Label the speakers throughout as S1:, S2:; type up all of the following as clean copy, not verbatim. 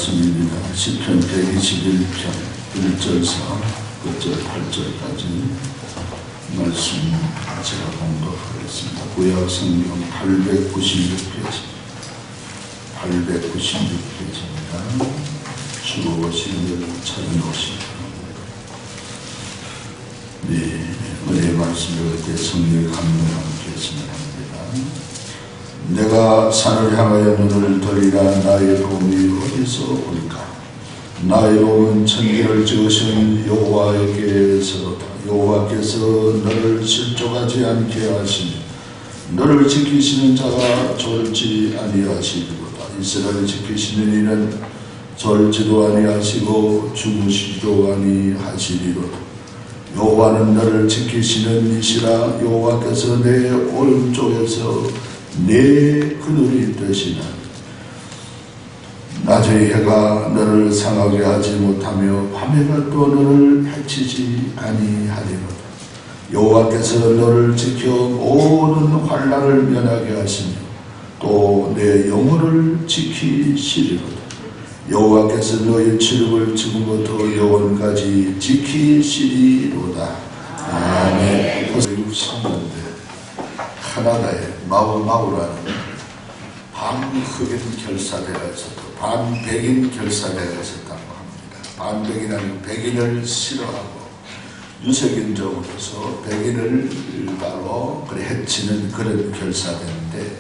S1: 말씀입니다. 시편 121편 1절에서 9절 8절까지 말씀 제가 공독하겠습니다. 구약 성경 896페이지 896페이지입니다. 주로 시를 찾아놓으시기 바랍니다. 네, 은혜의 말씀을 그때 성령의 감동을 함께 했으면 합니다. 내가 산을 향하여 눈을 돌리라. 나의 도움이 어디서 올까? 나의 도움은 천지를 지으신 여호와에게서로다. 여호와께서 너를 실족하지 않게 하시며 너를 지키시는 자가 졸지 아니하시리로다. 이스라엘을 지키시는 이는 졸지도 아니하시고 주무시지도 아니하시리로다. 여호와는 너를 지키시는 이시라. 여호와께서 내 오른쪽에서 내 그늘이 되시나. 낮의 해가 너를 상하게 하지 못하며 밤해가 또 너를 해치지 아니하리로다. 여호와께서 너를 지켜 모든 환난을 면하게 하시며 또 내 영혼을 지키시리로다. 여호와께서 너의 치력을 지금부터 영원까지 지키시리로다. 아멘. 60년대 카나다에 마우마우라는 반흑인 결사대가 있었고 반백인 결사대가 있었다고 합니다. 반백인은 백인을 싫어하고 유색인종으로서 백인을 바로 해치는 그런 결사대인데,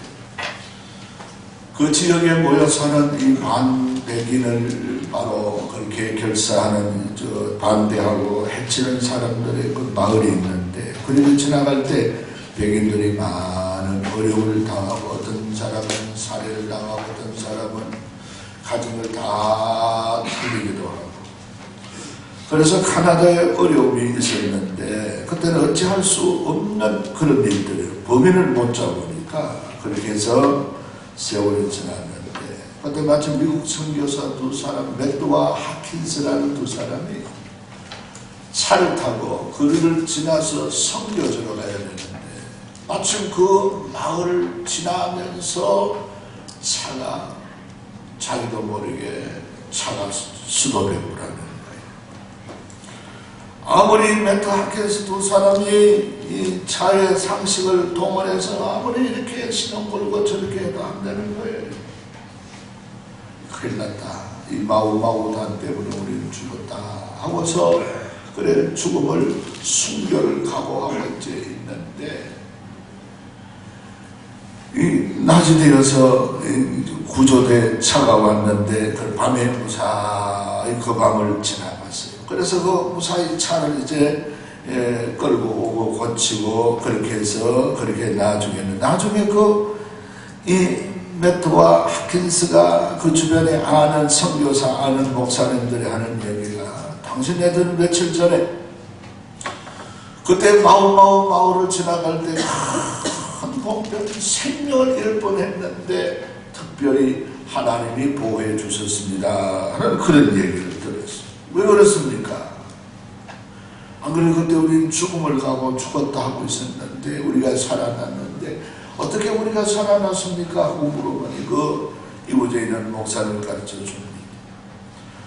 S1: 그 지역에 모여 사는 이 반백인을 바로 그렇게 결사하는 반대하고 해치는 사람들의 그 마을이 있는데, 그리고 지나갈 때 백인들이 많은 어려움을 당하고, 어떤 사람은 살해를 당하고 어떤 사람은 가정을 다 틀리기도 하고, 그래서 카나다에 어려움이 있었는데 그때는 어찌할 수 없는 그런 일들이에요. 범인을 못 잡으니까 그렇게 해서 세월이 지났는데, 그때 마침 미국 선교사 두 사람, 맥도와 하킨스라는 두 사람이 차를 타고 거리를 지나서 선교지로 가야 되는데, 마침 그 마을을 지나면서 차가 자기도 모르게 차가 수도배부라는 거예요. 아무리 맥도 하킨스 두 사람이 이 차의 상식을 동원해서 아무리 이렇게 신호 걸고 저렇게 해도 안 되는 거예요. 큰일 났다. 이 마우단 때문에 우리는 죽었다 하고서 그래 죽음을 순교를 각오하고 이제 있는데, 낮이 되어서 구조대 차가 왔는데 그 밤에 무사히 그 밤을 지나갔어요. 그래서 그 무사히 차를 이제 끌고 오고 고치고 그렇게 해서 그렇게 나중에 이 매트와 하킨스가 그 주변에 아는 선교사, 아는 목사님들이 하는 얘기가, 당신네들은 며칠 전에 그때 마을을 지나갈 때 큰 생명을 잃을 뻔했는데 특별히 하나님이 보호해 주셨습니다 하는 그런 얘기를 들었어요. 왜 그렇습니까? 안 그래도 그때 우리는 죽음을 가고 죽었다 하고 있었는데 우리가 살아났는데 어떻게 우리가 살아났습니까? 하고 물어보니 그 이곳에 있는 목사를 가르쳐 줍니다.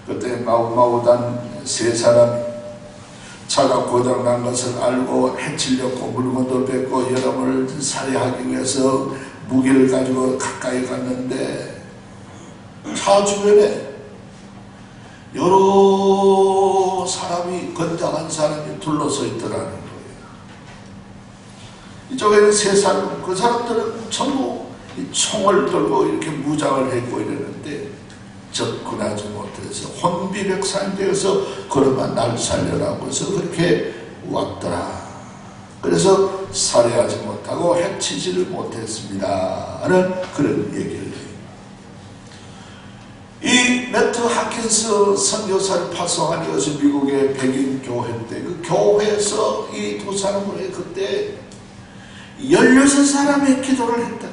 S1: 그때 마우단 세 사람이 차가 고장난 것을 알고 해치려고 물건도 뺏고 여러분을 살해하기 위해서 무기를 가지고 가까이 갔는데 차 주변에 여러 사람이, 건장한 사람이 둘러서 있더라는 거예요. 이쪽에는 세 사람, 그 사람들은 전부 총을 들고 이렇게 무장을 했고 이러는데 접근하지 못해서 혼비백산되어서 그러면 날 살려라고 해서 그렇게 왔더라. 그래서 살해하지 못하고 해치지를 못했습니다 하는 그런 얘기를 해요. 이 매트 하킨스 선교사를 파송한 것이 미국의 백인 교회인데, 그 교회에서 이 두 사람을 그때 16사람의 기도를 했다.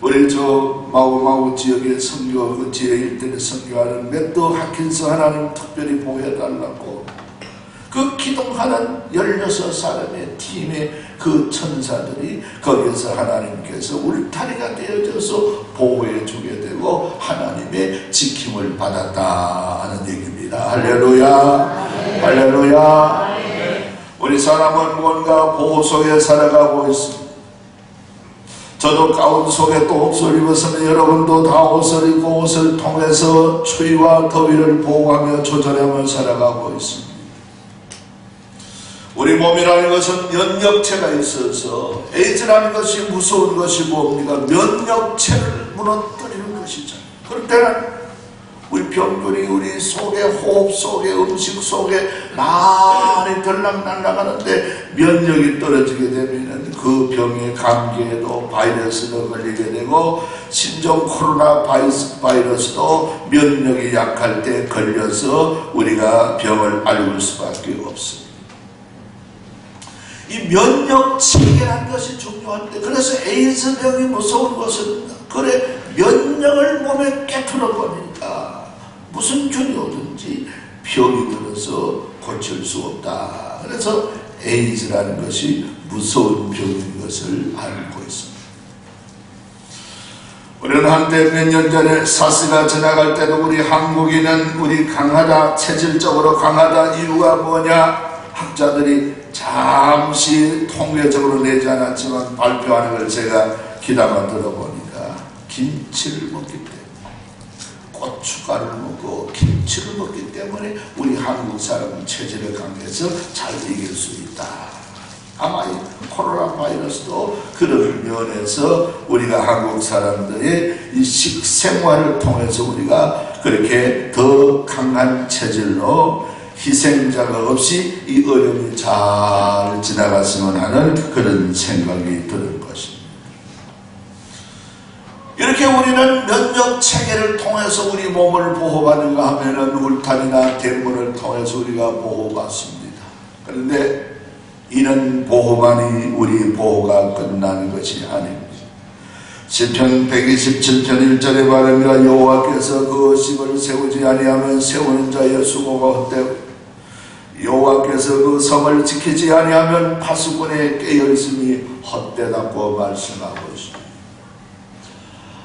S1: 우리 저 마우 지역의 선교, 그 지역 일대에 선교하는 매트 하킨스 하나님 특별히 보호해달라고 그 기도하는 16사람의 팀의 그 천사들이 거기서 하나님께서 울타리가 되어져서 보호해 주게 되고 하나님 받았다 하는 얘기입니다. 할렐루야. 할렐루야. 우리 사람은 뭔가 보호 속에 살아가고 있습니다. 저도 가운 속에 또 옷을 입었으면 여러분도 다 옷을 입고 옷을 통해서 추위와 더위를 보호하며 조절하며 살아가고 있습니다. 우리 몸이라는 것은 면역체가 있어서 에이즈라는 것이 무서운 것이 뭡니까? 면역체를 무너뜨리는 것이죠. 그럴 때는 우리 병들이 우리 속에 호흡 속에 음식 속에 많이 들락날락하는데 면역이 떨어지게 되면 그 병에 감기에도 바이러스도 걸리게 되고 신종 코로나 바이러스도 면역이 약할 때 걸려서 우리가 병을 앓을 수밖에 없습니다. 이 면역 체계라는 것이 중요한데 그래서 에이즈병이 무서운 것은 그래 면역을 몸에 깨트려 버리니까 무슨 균이 오든지 병이 들어서 고칠 수 없다. 그래서 에이즈라는 것이 무서운 병인 것을 알고 있습니다. 우리는 한때 몇 년 전에 사스가 지나갈 때도 우리 한국인은 우리 강하다, 체질적으로 강하다. 이유가 뭐냐? 학자들이 잠시 통계적으로 내지 않았지만 발표하는 걸 제가 귀담아 들어보니까 김치를 먹기 때문에 고춧가루를 먹고 김치를 먹기 때문에 우리 한국 사람은 체질이 강해서 잘 이길 수 있다. 아마 이 코로나 바이러스도 그런 면에서 우리가 한국 사람들의 이 식생활을 통해서 우리가 그렇게 더 강한 체질로 희생자가 없이 이 어려움이 잘 지나갔으면 하는 그런 생각이 드는 것입니다. 이렇게 우리는 면역 체계를 통해서 우리 몸을 보호받는가 하면은 울타리나 대문을 통해서 우리가 보호받습니다. 그런데 이런 보호만이 우리 보호가 끝나는 것이 아닙니다. 시편 127편 1절에 말합니다. 여호와께서 그 집을 세우지 아니하면 세우는 자의 수고가 헛되고 여호와께서 그 성을 지키지 아니하면 파수꾼에 깨어있음이 헛되다고 말씀하고 있습니다.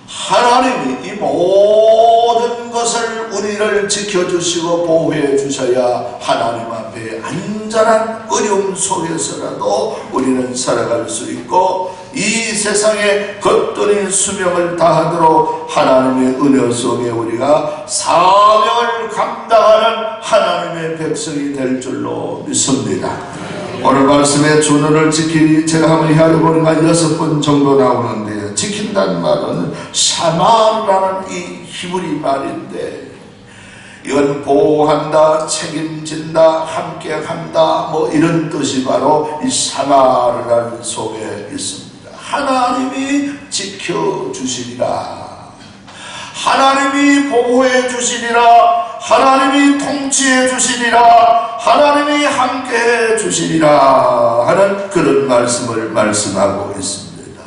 S1: 하나님이 이 모든 것을 우리를 지켜주시고 보호해 주셔야 하나님 앞에 안전한 어려움 속에서라도 우리는 살아갈 수 있고 이 세상에 겉돌이 수명을 다하도록 하나님의 은혜 속에 우리가 사명을 감당하는 하나님의 백성이 될 줄로 믿습니다. 오늘 말씀에 주문을 지키니 제가 한번 헤아려보니까 6번 정도 나오는데요. 지킨다는 말은 샤마라는 이 히브리 말인데 이건 보호한다, 책임진다, 함께한다 뭐 이런 뜻이 바로 이 샤마라는 속에 있습니다. 하나님이 지켜주시리라, 하나님이 보호해 주시리라, 하나님이 통치해 주시리라, 하나님이 함께해 주시리라 하는 그런 말씀을 말씀하고 있습니다.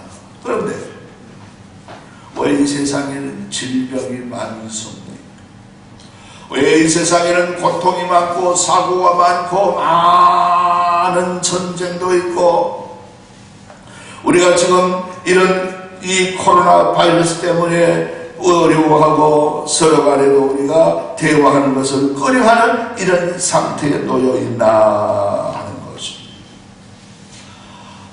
S1: 그런데 왜 이 세상에는 질병이 많습니까? 왜 이 세상에는 고통이 많고 사고가 많고 많은 전쟁도 있고 우리가 지금 이런 이 코로나 바이러스 때문에 어려워하고 서로 간에도 우리가 대화하는 것을 꺼려하는 이런 상태에 놓여 있나 하는 것입니다.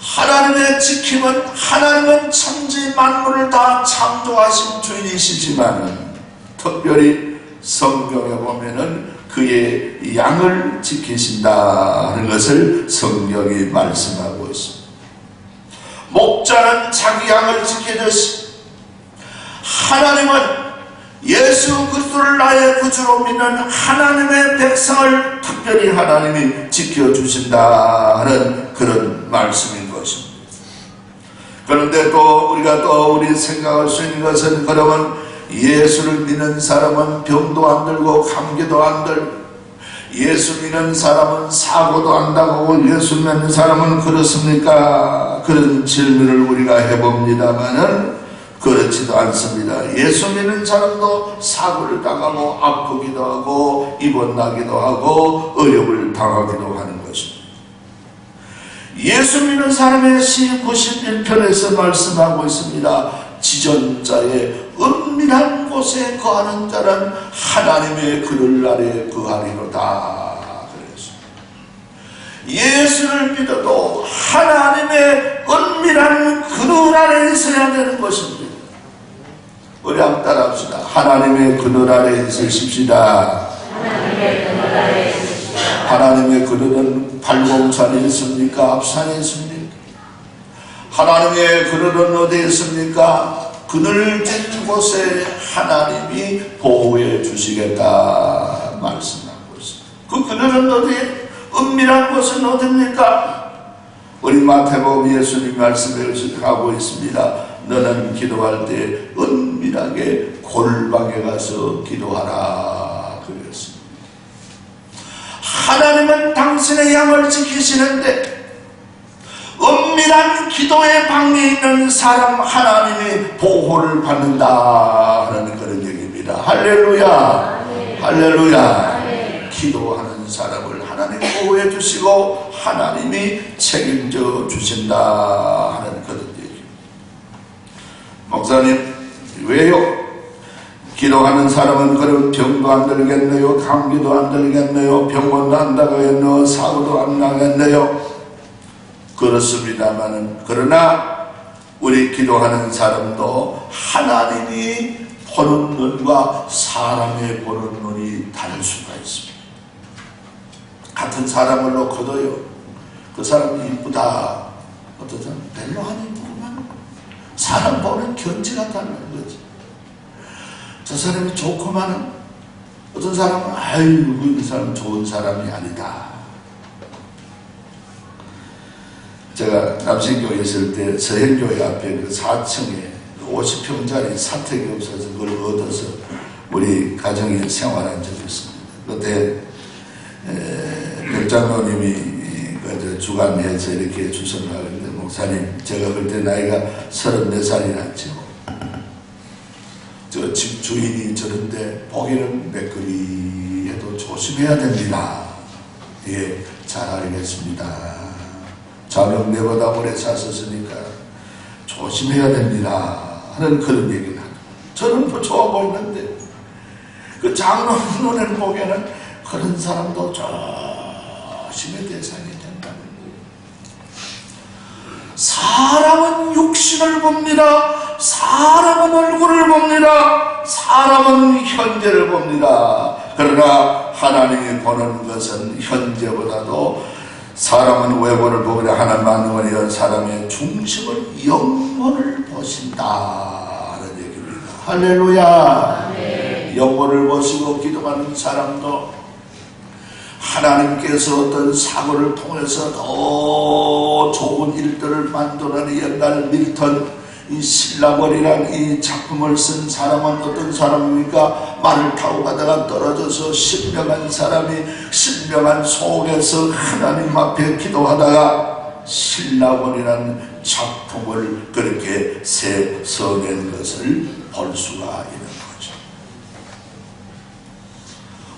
S1: 하나님의 지킴은 하나님은 천지 만물을 다 창조하신 주인이시지만 특별히 성경에 보면은 그의 양을 지키신다 하는 것을 성경이 말씀하고 있습니다. 목자는 자기 양을 지켜주시 하나님은 예수 그리스도를 나의 구주로 믿는 하나님의 백성을 특별히 하나님이 지켜주신다 하는 그런 말씀인 것입니다. 그런데 또 우리가 또 우리 생각할 수 있는 것은 그러면 예수를 믿는 사람은 병도 안 들고 감기도 안 들고 예수 믿는 사람은 사고도 안 당하고 예수 믿는 사람은 그렇습니까? 그런 질문을 우리가 해봅니다마는 그렇지도 않습니다. 예수 믿는 사람도 사고를 당하고 아프기도 하고 입원나기도 하고 어려움을 당하기도 하는 것입니다. 예수 믿는 사람의 시 91편에서 말씀하고 있습니다. 지존자의 은밀한 곳 곳에 거하는 자는 하나님의 그늘 아래 거하리로다. 예수를 믿어도 하나님의 은밀한 그늘 아래 있어야 되는 것입니다. 우리 한번 따라합시다. 하나님의 그늘 아래 있으십시다. 하나님의 그늘은 발봉산에 있습니까? 앞산에 있습니까? 하나님의 그늘은 어디에 있습니까? 그늘진 곳에 하나님이 보호해 주시겠다 말씀하고 있습니다. 그 그늘은 어디에? 은밀한 곳은 어딥니까? 우리 마태복음 예수님 말씀에 하고 있습니다. 너는 기도할 때 은밀하게 골방에 가서 기도하라 그랬습니다. 하나님은 당신의 양을 지키시는데 은밀한 기도의 방에 있는 사람 하나님이 보호를 받는다 하는 그런 얘기입니다. 할렐루야. 할렐루야. 기도하는 사람을 하나님 보호해 주시고 하나님이 책임져 주신다 하는 그런 얘기입니다. 목사님, 왜요? 기도하는 사람은 그런 병도 안 들겠네요, 감기도 안 들겠네요, 병원도 안 나가겠네요, 사고도 안 나겠네요. 그렇습니다만은, 그러나 우리 기도하는 사람도 하나님이 보는 눈과 사람의 보는 눈이 다를 수가 있습니다. 같은 사람을 놓고도요, 그 사람이 이쁘다, 어떤 사람 별로 안 이쁘구만. 사람 보는 견지가 다른 거지. 저 사람이 좋구만은 어떤 사람은 아유 이 사람 좋은 사람이 아니다. 제가 남신교에 있을 때 서행교회 앞에 그 4층에 50평짜리 사택이 없어서 그걸 얻어서 우리 가정에 생활한 적이 있습니다. 그때 백장로님이 주관해서 이렇게 주선을 하는데, 목사님 제가 그때 나이가 34살이 났죠. 저 집 주인이 저런데 보기는 매끄리해도 조심해야 됩니다. 예, 잘 알겠습니다. 자명 내보다 오래 사셨으니까 조심해야 됩니다 하는 그런 얘기를 하고, 저는 뭐 좋아 보이는데 그 장로 눈을 보기에는 그런 사람도 조심의 대상이 된다는 거예요. 사람은 육신을 봅니다. 사람은 얼굴을 봅니다. 사람은 현재를 봅니다. 그러나 하나님이 보는 것은 현재보다도, 사람은 외모를 보거나 하나님만 원하는 사람의 중심을 영혼을 보신다 하는 얘기입니다. 할렐루야. 네. 영혼을 보시고 기도하는 사람도 하나님께서 어떤 사고를 통해서 더 좋은 일들을 만들어내는, 옛날 밀턴 이 신라벌이란 이 작품을 쓴 사람은 어떤 사람입니까? 말을 타고 가다가 떨어져서 신명한 사람이 신명한 속에서 하나님 앞에 기도하다가 신라벌이란 작품을 그렇게 써낸 것을 볼 수가 있는 거죠.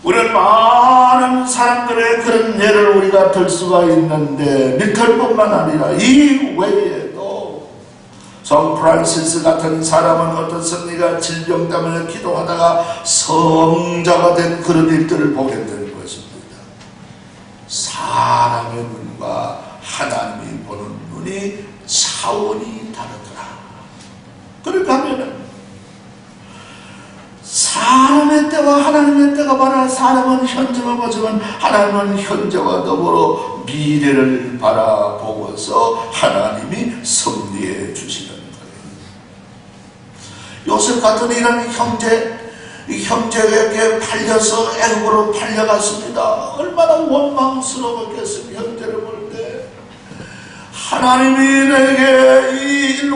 S1: 우리는 많은 사람들의 그런 예를 우리가 들 수가 있는데, 밀턴뿐만 아니라 이 외에도 성 프란시스 같은 사람은 어떻습니까? 질병 때문에 기도하다가 성자가 된 그런 일들을 보게 되는 것입니다. 사람의 눈과 하나님이 보는 눈이 차원이 다르더라. 그러니까 하면은 사람의 때와 하나님의 때가 바라. 사람은 현재만 보지만 하나님은 현재와 더불어 미래를 바라보고서 하나님이 섭리해 주시는 거예요. 요셉 같은 이런 형제에게 팔려서 애굽으로 팔려갔습니다. 얼마나 원망스러웠겠습니까? 현재를 볼 때 하나님이 내게 이 11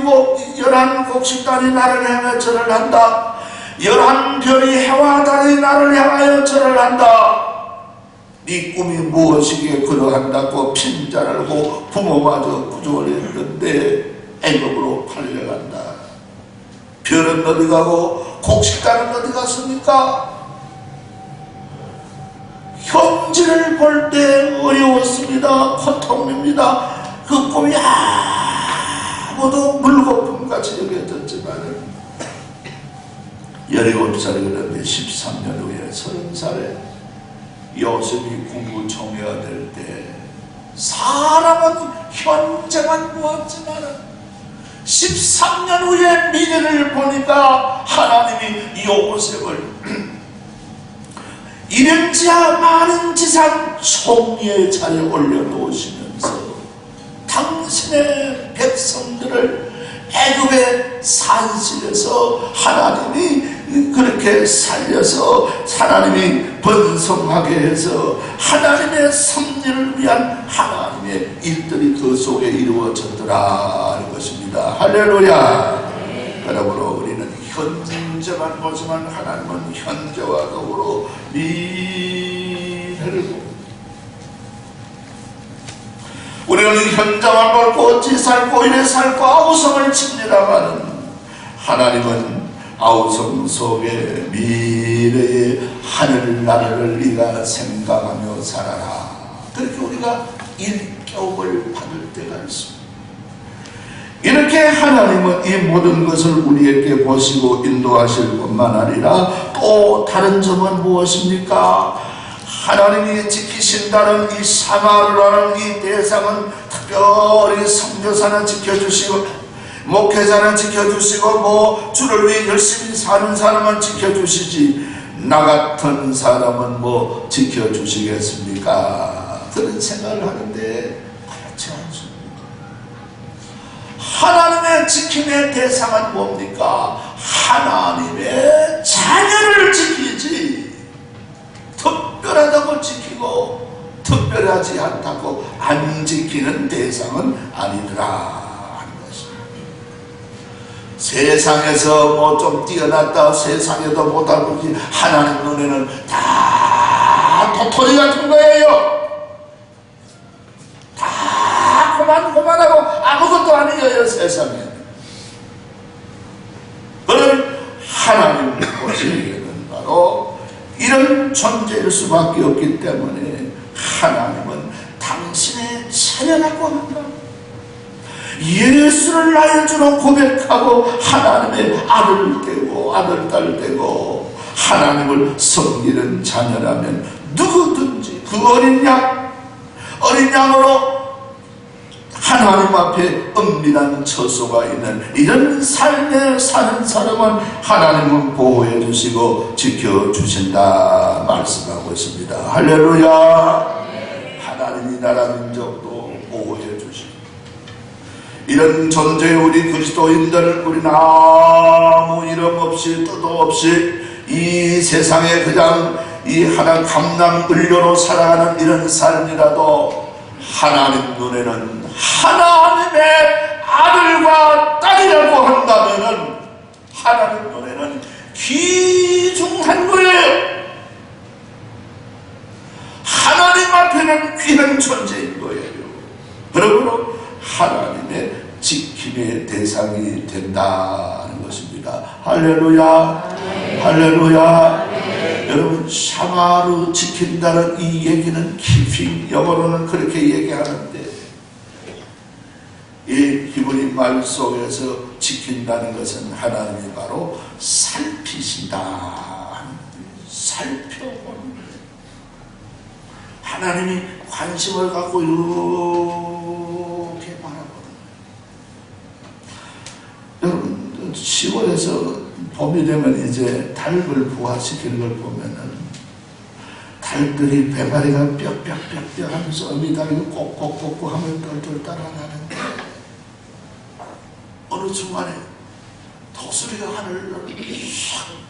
S1: 곡식단이 나를 향해 절을 한다. 11별이 해와 달이 나를 향하여 절을 한다. 네 꿈이 무엇이기에 그러한다고 핀잔하고 부모마저 구조를 했는데 애굽으로 팔려간다. 별은 어디 가고 곡식단은 어디 갔습니까? 현지를 볼 때 어려웠습니다. 고통입니다. 그 꿈이 아무도 물거품같이 여겨졌지만 17살이 그런데 13년 후에 30살에 요셉이 국무총리가 될 때 사람은 현재만 보았지만 13년 후에 미래를 보니까 하나님이 요셉을 이른지하 많은 지상 총리의 자리에 올려놓으시면서 당신의 백성들을 애굽의 산실에서 하나님이 그렇게 살려서 하나님이 번성하게 해서 하나님의 섭리를 위한 하나님의 일들이 그 속에 이루어졌더라 하는 것입니다. 할렐루야. 그러므로 우리는 현재만 보지만 하나님은 현재와 더불어 미래를 보고, 우리는 현장을 볼고 어찌 살고 이래 살고 아우성을 칩니다마는 하나님은 아우성 속에 미래의 하늘나라를 네가 생각하며 살아라. 그렇게 우리가 일격을 받을 때가 있습니다. 이렇게 하나님은 이 모든 것을 우리에게 보시고 인도하실 뿐만 아니라 또 다른 점은 무엇입니까? 하나님이 지키신다는 이 사마르라는 이 대상은 특별히 선교사는 지켜주시고 목회자는 지켜주시고 주를 위해 열심히 사는 사람은 지켜주시지 나 같은 사람은 지켜주시겠습니까? 그런 생각을 하는데 그렇지 않습니다. 하나님의 지킴의 대상은 뭡니까? 하나님의 자녀를 지키지 특별하다고 지키고 특별하지 않다고 안 지키는 대상은 아니더라 하는 것입니다. 세상에서 좀 뛰어났다 세상에도 못하고 하나님 눈에는 다 도토리 같은 거예요. 다 고만고만하고 아무것도 아니에요. 세상에 그런 하나님 보시기에는 바로 이런 존재일 수밖에 없기 때문에 하나님은 당신의 자녀라고 한다. 예수를 나의 주로 고백하고 하나님의 아들 되고 아들 딸 되고 하나님을 섬기는 자녀라면 누구든지 그 어린 양으로 하나님 앞에 은밀한 처소가 있는 이런 삶에 사는 사람은 하나님은 보호해 주시고 지켜주신다 말씀하고 있습니다. 할렐루야. 하나님이 나라 민족도 보호해 주시고 이런 존재의 우리 그리스도인들 우리는 아무 이름 없이 뜻도 없이 이 세상에 그냥 이 하나 감남을료로 살아가는 이런 삶이라도 하나님 눈에는 하나님의 아들과 딸이라고 한다면은 하나님 눈에는 귀중한 거예요. 하나님 앞에는 귀한 존재인 거예요. 그러므로 하나님의 지킴의 대상이 된다는 것입니다. 할렐루야. 할렐루야. 여러분 샤마르 지킨다는 이 얘기는 keeping, 영어로는 그렇게 얘기하는데 이 히브리 말 속에서 지킨다는 것은 하나님이 바로 살피신다. 살펴보는 하나님이 관심을 갖고 이렇게 바라보는 여러분 10월에서 봄이 되면 이제 닭을 부화시키는 걸 보면은 닭들이 배가리가 뼈뼈뼈뼈 하면서 어미닭이 꼭꼭꼭꼭 하면 똘똘 따라나는데 어느 순간에 독수리가 하늘을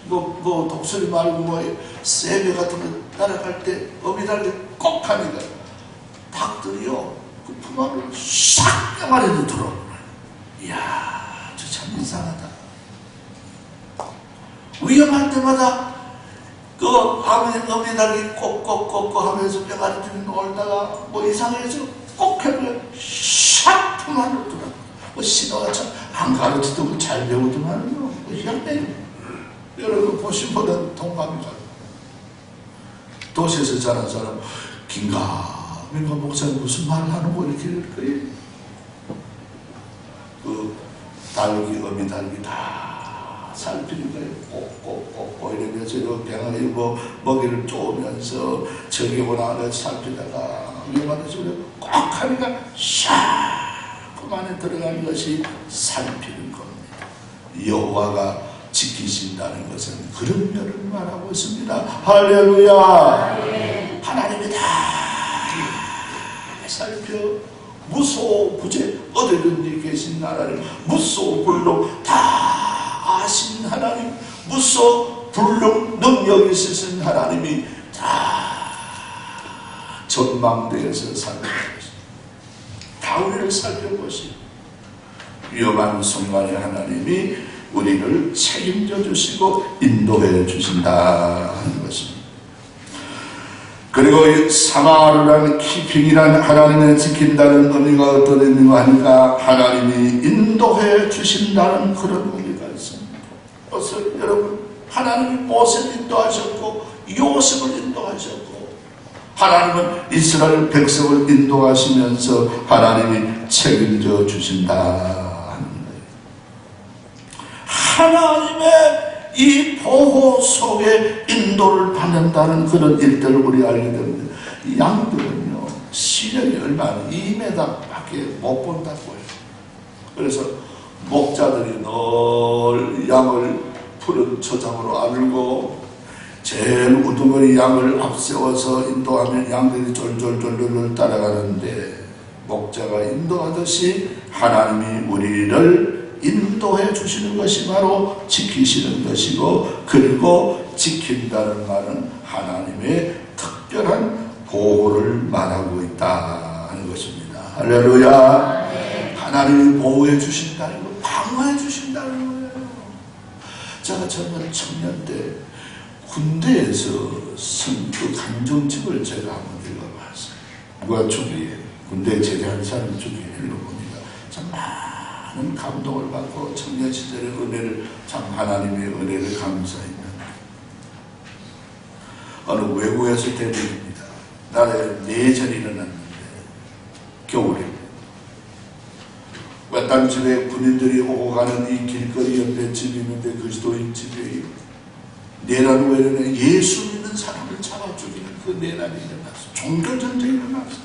S1: 독수리 말고 새배 같은 거 따라갈 때 어미닭이 꼭 하니까 닭들이요 그 품 안으로 싹 뼈가리도 들어오는 거예요. 이야 저 참 이상하다. 위험할 때마다 그 어미닭이 꼭꼭꼭꼭 하면서 뼈가리 들이 놀다가 이상해서 꼭 해보면 샥 품 안으로 들어가. 신호가 참 안 가르치도 잘 배우더만요. 희한해요. 여러분 보신 분은 동감이 가요. 도시에서 자란 사람 긴가민가 목사님 무슨 말을 하는 거 이렇게 할 거예요. 그 닭이 어미닭이 다 살피는 거예요. 꼭꼭꼭꼭 이러면서 이렇게 먹이를 쪼으면서 저기고 나를 살피다가 위험한 데서 꼭 하니까 샥 그 안에 들어가는 것이 살피는 겁니다. 여호와가 지키신다는 것은 그런 면을 말하고 있습니다. 할렐루야. 하나님이 다 살펴 무소부재 어디든지 계신 하나님, 무소불능 다 아신 하나님, 무소불능 능력 있으신 하나님이 다 전망대에서 살펴보시고 다 우리를 살펴보시고 위험한 순간에 하나님이 우리를 책임져 주시고 인도해 주신다 하는 것입니다. 그리고 사마르라는 키핑이라는 하나님을 지킨다는 의미가 어떤 의미가 하니까 하나님이 인도해 주신다는 그런 의미가 있습니다. 그래서 여러분, 하나님이 모세를 인도하셨고 요셉을 인도하셨고 하나님은 이스라엘 백성을 인도하시면서 하나님이 책임져 주신다 하는 거예요. 하나님의 이 보호 속에 인도를 받는다는 그런 일들을 우리 알게 됩니다. 이 양들은요, 시력이 얼마나 2m밖에 못 본다고 해요. 그래서 목자들이 늘 양을 푸른 초장으로 안고 제일 우두머리 양을 앞세워서 인도하면 양들이 졸졸졸졸 따라가는데 목자가 인도하듯이 하나님이 우리를 인도해 주시는 것이 바로 지키시는 것이고, 그리고 지킨다는 말은 하나님의 특별한 보호를 말하고 있다 하는 것입니다. 할렐루야. 네. 하나님이 보호해 주신다는 거, 방어해 주신다는 거예요. 제가 젊은 청년 때 군대에서 그 간정집을 제가 한번 읽어봤어요. 누가 주기에 군대에 제대한 사람 주기에 읽어보니까 참 많은 감동을 받고 청년 시절의 은혜를, 참 하나님의 은혜를 감사했는데, 어느 외국에서 대륙입니다. 나라에 내전이 일어났는데 겨울에 외딴 집에 군인들이 오고 가는 이 길거리 옆에 집이 있는데 그리스도인 집이에요. 내란 후에는 예수 믿는 사람을 잡아 죽이는 그 내란이 일어났어. 종교전쟁이 일어났어.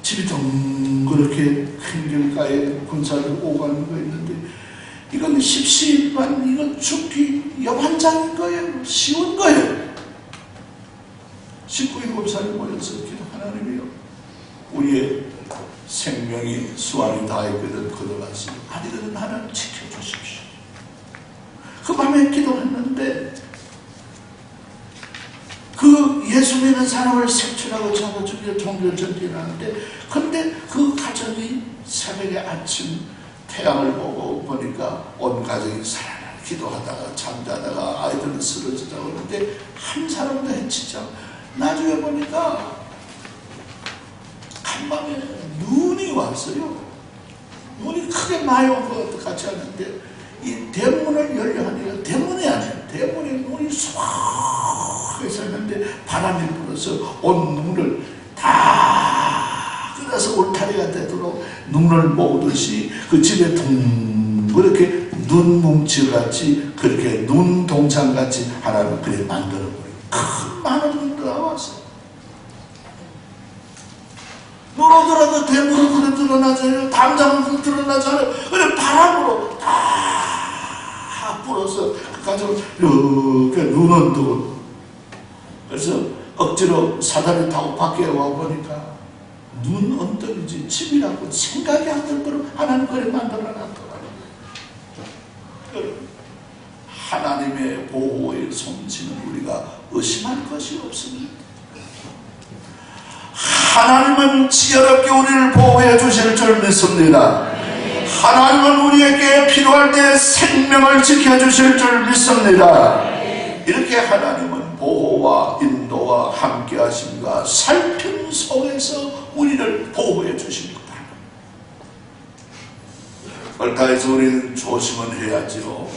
S1: 집이 덩그렇게 큰 길가에 군사들 오고 가는 거 있는데, 이건 십시일반, 이건 죽기 여반장인 거예요. 쉬운 거예요. 19, 7살이 모여서 기도, 하나님이요, 우리의 생명이 수완이 다했거든 거둬갔으니 아니거든 하나님 지켜주십시오. 그 밤에 기도했는데 그 예수 믿는 사람을 색출하고 잡아 죽여 종교 전쟁하는데, 근데 그 가정이 새벽에 아침 태양을 보고 보니까 온 가정이 살아나 기도하다가 잠자다가 아이들은 쓰러지자고 하는데 한 사람도 해치지 않고, 나중에 보니까 간밤에 눈이 왔어요. 눈이 크게 많이 온 것 같이 하는데 이 대문을 열려 하니까 대문이 아니에요. 대문에 눈이 쏙 있었는데 바람이 불어서 온 눈을 다 끌어서 울타리가 되도록 눈을 모으듯이 그 집에 둥그렇게 눈 뭉치같이 그렇게 눈 동창같이 하나를 그래 만들어버려요. 큰 많은 눈도 나왔어요. 눈 오더라도 대문은 그래 드러나잖아요. 담장은 드러나잖아요. 그래 바람으로 다 불어서 그 가정을 이렇게 눈은 뜨고, 그래서 억지로 사다리 타고 밖에 와보니까 눈 언덕이지 집이라고 생각이 안 들도록 하나님 그래 만들어놨더라고요. 하나님의 보호의 솜씨는 우리가 의심할 것이 없습니다. 하나님은 지혜롭게 우리를 보호해 주실 줄 믿습니다. 하나님은 우리에게 필요할 때 생명을 지켜주실 줄 믿습니다. 이렇게 하나님은 보호와 인도와 함께 하심과 살핌 속에서 우리를 보호해 주십니다. 걸타에서 우리는 조심은 해야지요.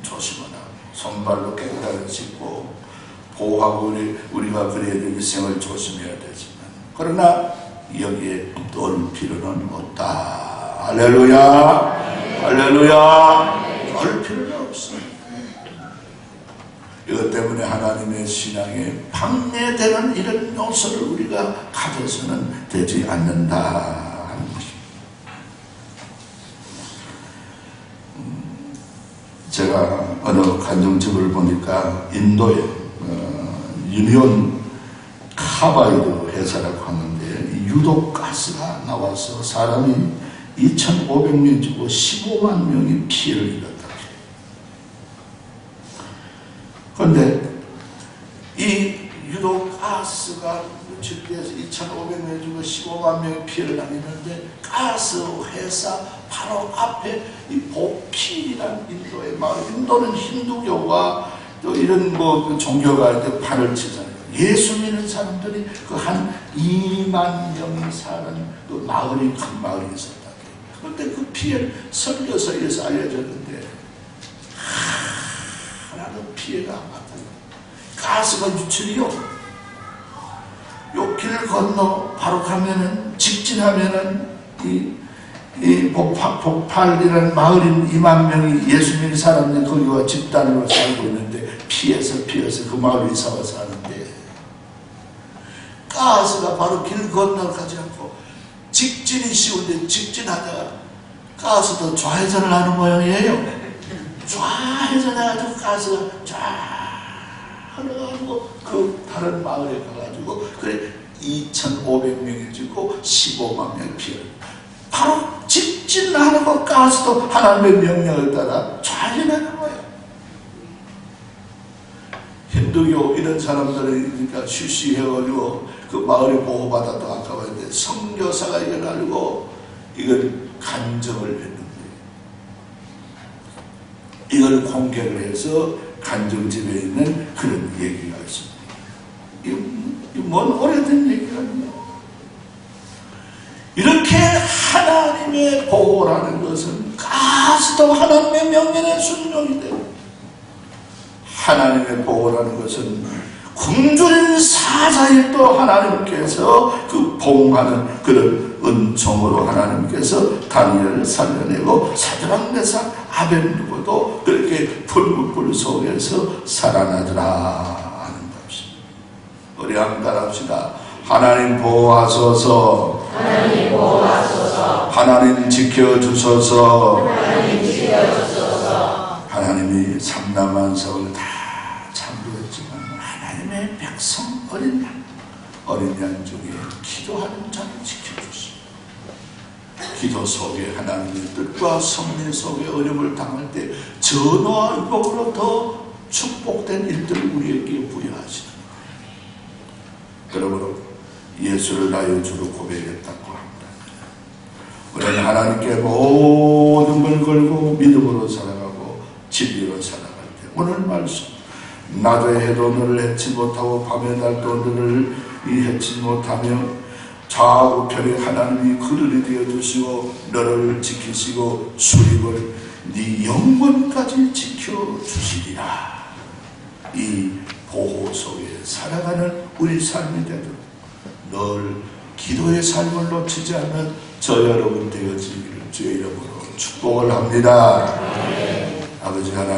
S1: 조심은 하고 손발로 깨끗하게 씻고 보호하고 우리가 그래야 될 일생을 조심해야 되지만, 그러나 여기에 넣을 필요는 없다. 할렐루야. 할렐루야. 할 필요가 없어. 이것 때문에 하나님의 신앙에 방해되는 이런 요소를 우리가 가져서는 되지 않는다 하는 것입니다. 제가 어느 간증집을 보니까 인도에 유니온 카바이드 회사라고 하는데 유독가스가 나와서 사람이 2,500명 주고 15만 명이 피해를 입었다. 그런데 이 유독가스가 누출돼서 2,500명 주고 15만 명이 피해를 당했는데 가스 회사 바로 앞에 이 보필이라는 인도의 마을, 인도는 힌두교가 또 이런 뭐 종교가 이제 발을 치잖아요. 예수 믿는 사람들이 그 한 2만 명이 사는 그 마을이 큰 마을이 있었다. 그런데 그 피해를 선교서에서 알려졌는데 하나도 피해가 안 갔다. 가스가 유출이요. 요 길 건너 바로 가면은 직진하면은 이 복팔이라는 마을인 2만 명이 예수 믿는 사람들이 거기와 집단으로 살고 있는데 피해서 그 마을로 이사와서 사는데 가스가 바로 길 건너가지 않고 직진이 쉬운데 직진하다가 가스도 좌회전을 하는 모양이에요. 좌회전해가지고 가스가 쫙 흘러가지고 그 다른 마을에 가가지고 그래 2,500명이 죽고 15만 명이 피해를. 바로 직진하는 것 가스도 하나님의 명령을 따라 좌회전하는 거예요. 힌두교 이런 사람들이 그러니까 쉬쉬해가지고 그 마을에 보호받아도 아까웠는데 선교사가 이걸 알고 이걸 간증을 했는데 이걸 공개를 해서 간증집에 있는 그런 얘기가 있습니다. 이거 뭔 오래된 얘기가 아니에요. 이렇게 하나님의 보호라는 것은 가스도 하나님의 명령에 순종이 되고 하나님의 보호라는 것은 굶주린 사자에 또 하나님께서 그 보호하는 그런 은총으로 하나님께서 다니엘을 살려내고 사드락 메삭 아벳느고도 그렇게 불불 속에서 살아나더라 하는 것입니다. 우리 한번 따라합시다. 하나님 보호하소서.
S2: 하나님 보호하소서.
S1: 하나님 지켜주소서.
S2: 하나님 지켜주소서.
S1: 하나님이 삼남한석을 다 참고했지만 하나님의 백성 어린 양 중에 기도하는 자를 지켜주시고 기도 속에 하나님의 뜻과 섭리 속에 어려움을 당할 때 전화와 의복으로 더 축복된 일들을 우리에게 부여하시는 거예요. 그러므로 예수를 나의 주로 고백했다고 합니다. 우리는 하나님께 모든 걸 걸고 믿음으로 살아가고 진리로 살아갈 때 오늘 말씀 낮에 해도 너를 해치 못하고 밤에 날도 너를 해치 못하며 좌우편에 하나님이 그늘이 되어주시고 너를 지키시고 수립을 네 영원까지 지켜주시리라. 이 보호 속에 살아가는 우리 삶이 되도록 늘 기도의 삶을 놓치지 않는 저 여러분 되어지기를 주의 이름으로 축복을 합니다. 아버지 하나님